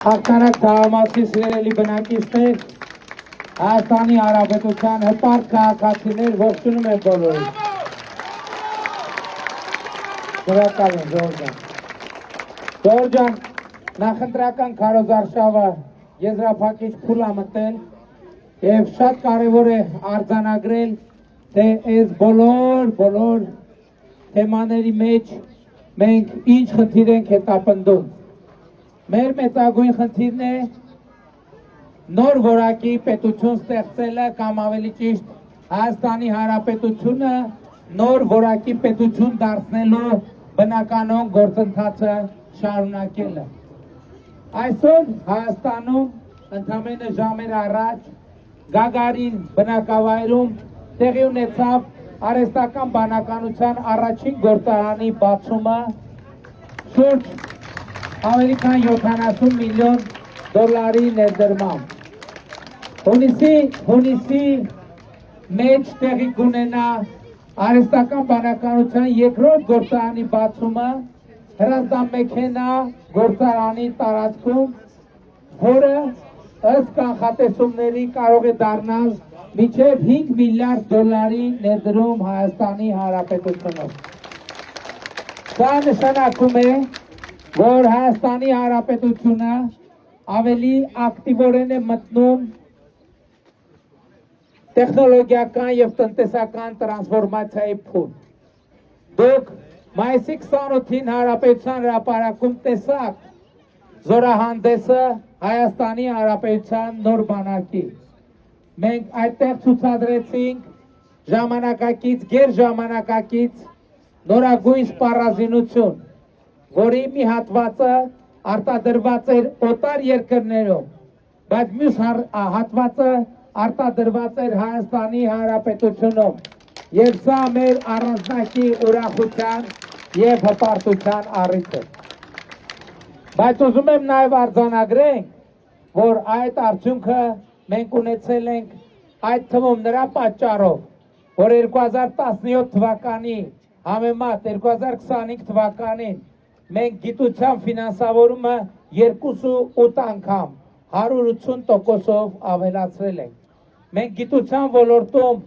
Հաղթանակ թաղամասի սիրելի բնակիչներ, Հայաստանի Հանրապետության հպարտ քաղաքացիներ, ողջունում եմ բոլորին։ Շնորհակալ եմ, Ժողովուրդ ջան։ Ժողովուրդ ջան, նախընտրական քարոզարշավը եզրափակիչ փուլ է մտել եւ շատ կարեւոր է արձանագրել, թե այս բոլոր թեմաների մեջ մենք ինչ խնդիր ենք հետապնդում։ Մեր մեծագույն խնդիրն է նոր որակի պետություն ստեղծելը կամ ավելի ճիշտ Հայաստանի Հանրապետությունը նոր որակի պետություն դարձնելու բնականոն գործընթացը շարունակելը։ Այսօր Հայաստանում ընդամենը ժամեր առաջ Գագարին բնակավայրում տեղի ունեցավ արհեստական բանականության առաջին գործարանի բացումը շուրջ ավելի քան 70 միլիոն դոլարի ներդրմամբ։ Հունիսի մեջ տեղի կունենա արհեստական բանականության երկրորդ գործարանի բացումը հրազդանմեքենա գործարանի տարածքում, որը ըստ կանխատեսումների կարող է դառնալ մինչև 5 միլիարդ դոլարի ներդրում Հայաստանի Հանրապետությունով։ Սա նշանակում է, որ Հայաստանի Հանրապետությունը ավելի ակտիվորեն է մտնում տեխնոլոգիական եւ տնտեսական տրանսֆորմացիայի փուլ։ Դուք մայիսի 28-ին Հանրապետության հրապարակում տեսաք զորահանդեսը Հայաստանի Հանրապետության նոր բանակի։ Մենք այդտեղ ցուցադրեցինք ժամանակակից, գերժամանակակից նորագույն սպառազինություն, որի մի հատվածը արտադրված էր օտար երկրներում, բայց մյուս հատվածը արտադրված էր Հայաստանի Հանրապետությունում, եւ սա մեր առանձնակի ուրախության եւ հպարտության առիթ է։ Բայց ուզում եմ նաեւ արձանագրենք, որ այդ արդյունքը մենք ունեցել ենք այդ թվում նրա պատճառով, որ 2017 թվականի համեմատ 2025 թվականին մենք գիտության ֆինանսավորումը 2.8 անգամ 180%-ով ավելացրել ենք։ Մենք գիտության ոլորտում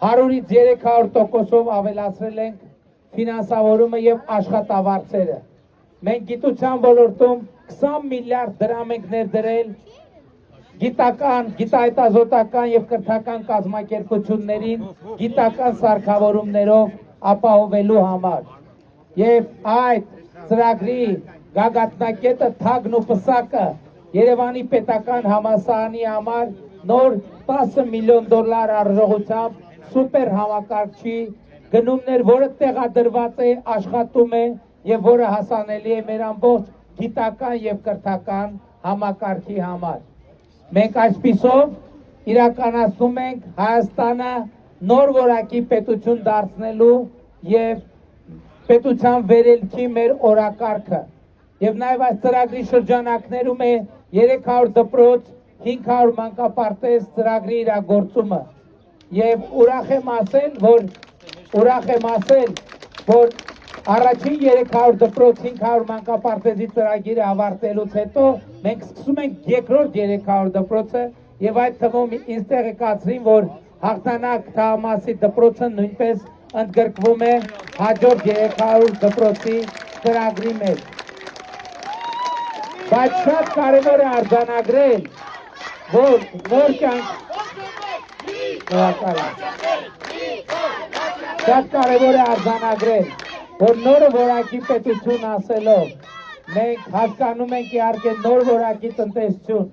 100-ից 300%-ով ավելացրել ենք ֆինանսավորումը եւ աշխատավարձերը։ Մենք գիտության ոլորտում 20 միլիարդ դրամ ենք ներդրել գիտական, գիտահետազոտական եւ կրթական կազմակերպություններին գիտական սարքավորումներով ապահովելու համար։ Եվ այդ ծրագրի գագաթնակետը, թագն ու պսակը Երևանի պետական համալսարանի համար նոր 10 միլիոն դոլար արժողությամբ սուպեր համակարգչի գնումներ, որը տեղադրված է, աշխատում է եւ որը հասանելի է մեր ամբողջ գիտական եւ կրթական համակարգի համար։ Մենք այսպիսով իրականացնում ենք Հայաստանը նոր որակի պետություն դարձնելու եւ պետության վերելքի մեր օրակարգը։ Եվ նաեւ այս ծրագրի շրջանակներում է 300 դպրոց, 500 մանկապարտեզ ծրագրի իրագործումը։ Եվ ուրախ եմ ասել, որ առաջին 300 դպրոց, 500 մանկապարտեզի ծրագիրը ավարտելուց հետո մենք սկսում ենք երկրորդ 300 դպրոցը եւ այդ թվում ինձ տեղեկացրին, որ հաղթանակ թաղամասի դպրոցը նույնպես ընդգրկվում է հաջորդ 300 դպրոցի ծրագրի մեջ։ Բայց շատ կարևոր է արձանագրել, որ նոր կյանք շատ կարևոր է արձանագրել, որ նոր որակի պետություն ասելով մենք հասկանում ենք իհարկե նոր որակի տնտեսություն,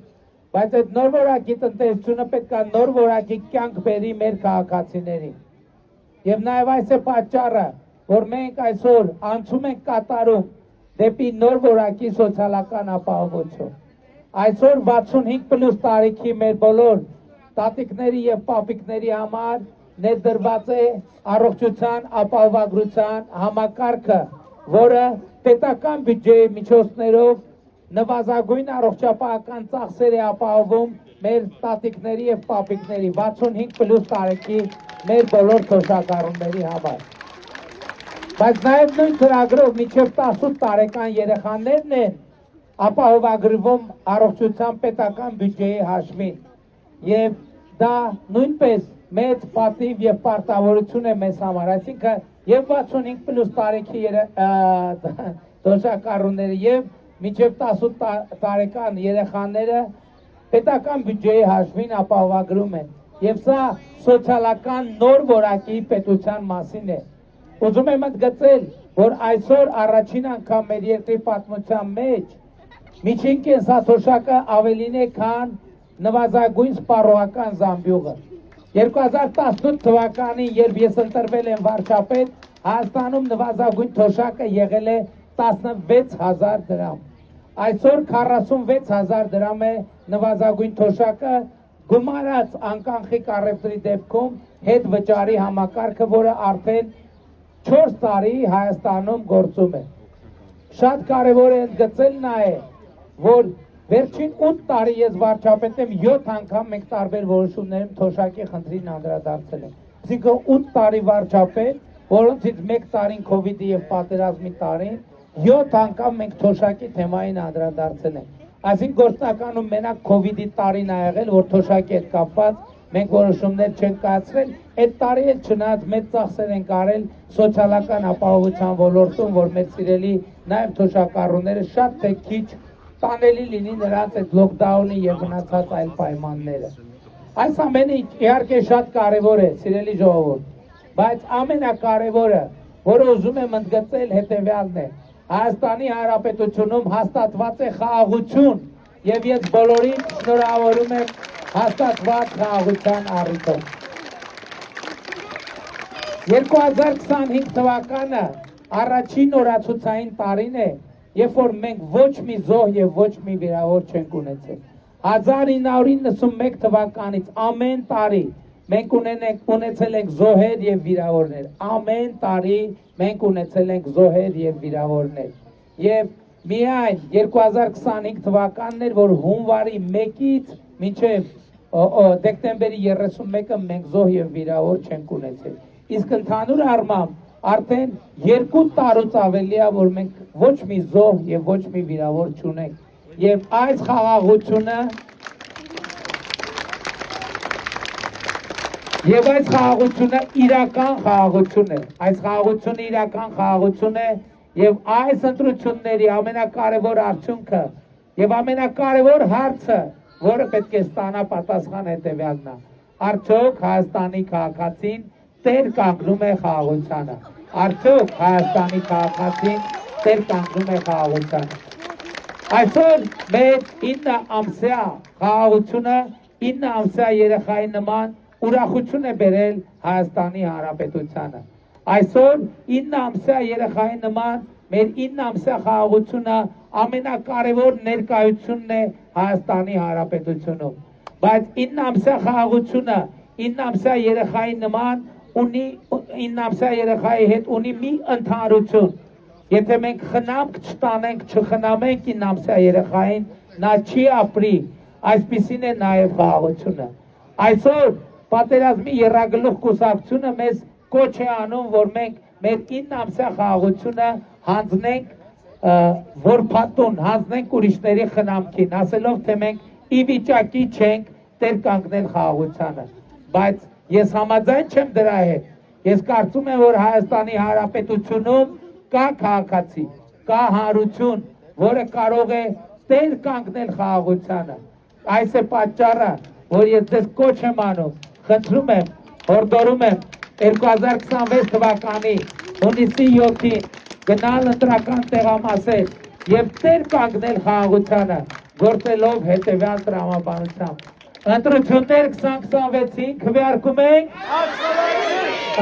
բայց այդ նոր որակի տնտեսությունը պետք է նոր որակի կյանք բերի մեր քաղաքացիներին։ Եվ նաև այս է պատճառը, որ մենք այսօր անցում ենք կատարում դեպի նոր որակի սոցիալական ապահովություն։ Այսօր 65+ տարիքի մեր բոլոր տատիկների եւ պապիկների համար ներդրված է առողջության ապահովագրության համակարգը, որը պետական բյուջեի միջոցներով նվազագույն առողջապահական ծախսեր է ապահովում մեր տատիկների եւ պապիկների 65+ տարեկի մեր բոլոր թոշակառուների համար։ Բայց նաև նույն ծրագրով մինչև 18 տարեկան երեխաներն են ապահովագրվում առողջության պետական բյուջեի հաշվին եւ դա նույնպես մեծ պատիվ եւ պարտավորություն է մեզ համար, այսինքն եւ 65+ տարեկի դոշակառուները եւ մինչեւ 18 տարեկան երեխաները պետական բյուջեի հաշվին ապահովագրում են եւ սա սոցիալական նոր որակի պետության մասին է։ Ուզում եմ ընդգծել, որ այսօր առաջին անգամ մեր երկրի պատմության մեջ միջին կենսաթոշակը ավելին է, քան նվազագույն սպառողական զամբյուղը։ 2018 թվականին, երբ ես ընտրվել եմ վարչապետ, Հայաստանում նվազագույն թոշակը եղել է 16,000 դրամ։ Այսօր 46,000 դրամ է նվազագույն թոշակը, գումարած անկանխիկ առևտրի դեպքում հետ վճարի համակարգը, որը արդեն 4 տարի Հայաստանում գործում է։ Շատ կարևոր է ընդգծել նաև, որ վերջին 8 տարի ես վարչապետ եմ, 7 անգամ մենք տարբեր որոշումներում թոշակի խնդրին անդրադարձել ենք։ Այսինքն 8 տարի վարչապետ, որոնցից 1 տարին Քովիդի եւ պատերազմի տարին 7 անգամ մենք թոշակի թեմային անդրադարձել ենք։ Այսինքն գործնականում մենակ Քովիդի տարին ա եղել, որ թոշակի հետ կապված մենք որոշումներ չենք կայացրել, այդ տարի էլ չնայած մեծ ծախսեր ենք արել սոցիալական ապահովության ոլորտում, որ մեր սիրելի նաև թոշակառուները շատ թե քիչ տանելի լինի նրանց այդ լոկդաունի եւ մնացած այլ պայմանները։ Այս ամենը իհարկե շատ կարևոր է, սիրելի ժողովուրդ, բայց ամենակարևորը, որը ուզում եմ ընդգծել, հետեւյալն է. Հայաստանի Հանրապետությունում հաստատված է խաղաղություն եւ ես բոլորին շնորհավորում եմ հաստատված խաղաղության առիթով։ 2025 թվականը առաջին օրացուցային տարին է, երբ որ մենք ոչ մի զոհ եւ ոչ մի վիրավոր չենք ունեցել։ 1991 թվականից ամեն տարի մենք ունեցել ենք զոհեր եւ վիրավորներ։ Ամեն տարի մենք ունեցել ենք զոհեր եւ վիրավորներ։ Եվ միայն 2025 թվականն էր, որ հունվարի 1-ից մինչև դեկտեմբերի 31-ը մենք զոհ եւ վիրավոր չենք ունեցել։ Իսկ ընդհանուր առմամբ արդեն 2 տարուց ավելի է, որ մենք ոչ մի զոհ եւ ոչ մի վիրավոր չունենք։ Եվ այս խաղաղությունը Եվ այս խաղաղությունը իրական խաղաղություն է, այս խաղաղությունը իրական խաղաղություն է և այս ընտրությունների ամենակարևոր արդյունքը և ամենակարևոր հարցը, որը պետք է ստանա պատասխան հետևյալն է, արդյոք Հայաստանի քաղաքացին տեր կանգնում է խաղաղությանը, արդյոք Հայաստանի քաղաքացին տեր կանգնում է խաղաղությանը։ Այսօր մեր 9 ամսյա խաղաղությունը 9 ամսյա երեխայի նման ուրախություն է բերել Հայաստանի Հանրապետությանը։ Այսօր 9 ամսյա երեխայի նման մեր 9 ամսյա խաղաղությունը ամենակարևոր ներկայությունն է Հայաստանի Հանրապետությունում։ Բայց 9 ամսյա խաղաղությունը 9 ամսյա երեխայի նման ունի 9 ամսյա երեխայի հետ ունի մի ընդհանրություն։ Եթե մենք խնամք չտանենք, չխնամենք 9 ամսյա երեխային, նա չի ապրի։ Այսպիսին է նաև խաղաղությունը։ Այսօր պատերազմի եռագլուխ կուսակցությունը մեզ կոչ է անում, որ մենք մեր 9 ամսյա խաղաղությունը հանձնենք որփատուն, հանձնենք ուրիշների խնամքին, ասելով, թե մենք ի վիճակի չենք տեր կանգնել խաղաղությանը։ Բայց ես համաձայն չեմ դրա հետ։ Ես կարծում եմ, որ Հայաստանի Հանրապետությունում կա քաղաքացի, կա հանրություն, որը կարող է տեր կանգնել խաղաղությանը։ Այս է պատճառը, որ ես ձեզ կոչ եմ անում, խնդրում եմ, հորդորում եմ 2026 թվականի հունիսի 7-ին գնալ ընտրական տեղամասեր եւ տեր կանգնել խաղաղությանը, գործելով հետեւյալ տրամաբանությամբ։ Ընտրություններ 2026-ին քվեարկում ենք,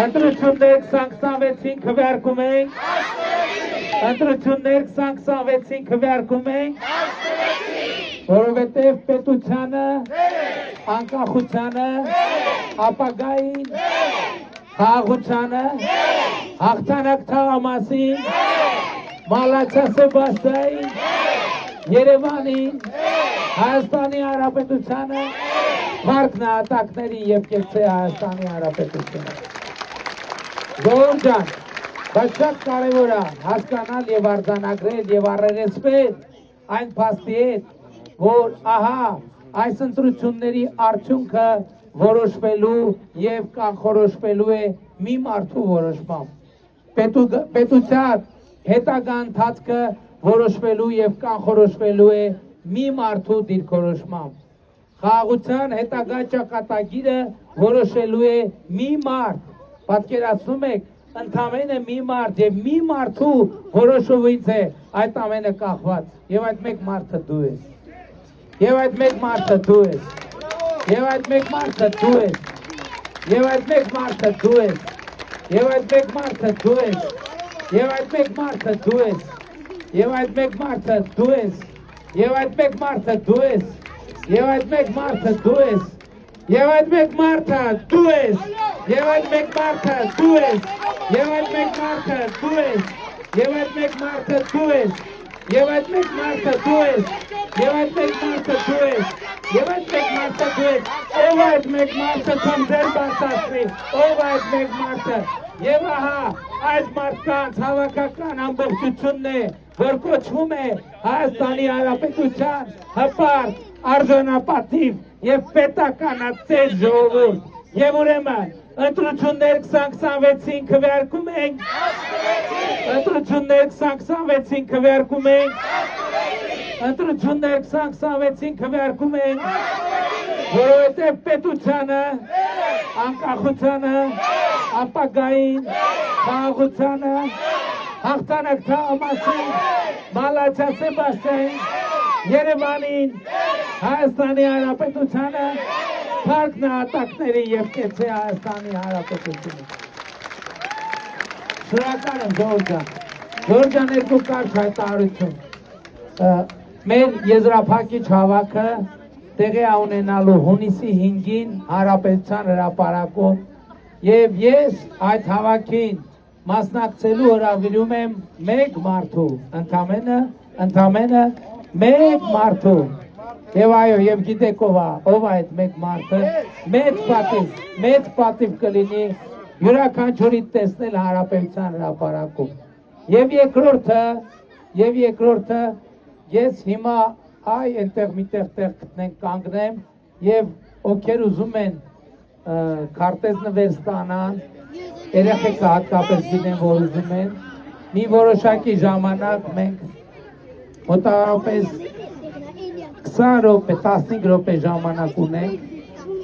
ընտրություններ 2026-ին քվեարկում ենք, ընտրություններ 2026-ին քվեարկում ենք, որովհետև պետությանը, անկախությանը, ապագային, խաղաղությանը, հաղթանակ թաղամասին, Մալացա Սեբաստիային, Երևանին, Հայաստանի Հանրապետությանը, Փառք նահատակների եւ կեցե Հայաստանի Հանրապետությունը։ Ժողովուրդ ջան, բայց շատ կարևոր է հասկանալ եւ արձանագրել եւ առերեսվել, այն փաստի հետ, որ ահա այս ընտրությունների արդյունքը որոշվելու եւ կանխորոշվելու է մի մարդու որոշմամբ։ Պետության հետագա ընթացքը որոշվելու եւ կանխորոշվելու է մի մարդու դիրքորոշմամբ։ Խաղաղության հետագա ճակատագիրը որոշելու է մի մարդ։ Պատկերացնում եք, ընդամենը մի մարդ եւ մի մարդու որոշումից է այդ ամենը կախված։ Եվ այդ մեկ մարդը դու ես։ Եվ այդ մեկ մարդը դու ես։ Եվ այդ մեկ մարդը դու ես։ Եվ այդ մեկ մարդը դու ես։ Եվ այդ մեկ մարդը դու ես։ Եվ այդ մեկ մարդը դու ես։ Եվ այդ մեկ մարդը դու ես։ Եվ այդ մեկ մարդը դու ես։ Եվ այդ մեկ մարդը դու ես։ Եվ այդ մեկ մարդը դու ես։ Եվ այդ մեկ մարդը դու ես։ Եվ այդ մեկ մարդը դու ես։ Եվ այդ մեկ մարդը դու ես։ Եվ այդ մեկ մարդը դու ես։ Եվ այդ մեկ մարդը դու ես։ Եվ այդ մեկ մարդը դու ես։ Ով այդ մեկ մարդը թող ձեր բացատրի։ Ով այդ մեկ մարդը։ Եվ ահա այս մարդկանց հավաքական ամբողջությունն է, որ կոչվում է Հայաստանի Հանրապետության հպարտ, արժանապատիվ եւ պետականացել ժողովուրդ։ Եվ ուրեմն ընտրություններ 2026-ին քվեարկում ենք։ Ընտրություններ 2026-ին քվեարկում ենք։ Ընտրություններ 2026-ին քվեարկում ենք, որովհետև պետությանը, անկախությանը, ապագային, խաղաղությանը, հաղթանակ թաղամասին, Մալաթիա Սեբաստիային, Երևանին, Հայաստանի Հանրապետությանը, Փառք նահատակների եւ կեցե Հայաստանի Հանրապետությունը։ Շնորհակալ եմ Ժողովուրդ ջան։ Ժողովուրդ ջան, երկու կարճ հայտարարություն։ Մեր եզրափակիչ հավաքը տեղի է ունենալու հունիսի 5-ին Հանրապետության հրապարակում եւ ես այդ հավաքին մասնակցելու հրավիրում եմ մեկ մարդու, ընդամենը մեկ մարդու։ Եվ այո, եւ գիտեք ով է այդ մեկ մարդը, մեծ պատիվ կլինի յուրաքանչյուրի տեսնել Հանրապետության հրապարակում։ Եվ երկրորդը, ես հիմա այնտեղ միտեղ գտնենք կանգնեմ եւ ովքեր ուզում են քարտեզ նվեր ստանան, երեխեքը հատկապես գիտեն, որ ուզում են, մի որոշակի ժամանակ մենք մոտավորապես 20 րոպե, 15 րոպե ժամանակ ունենք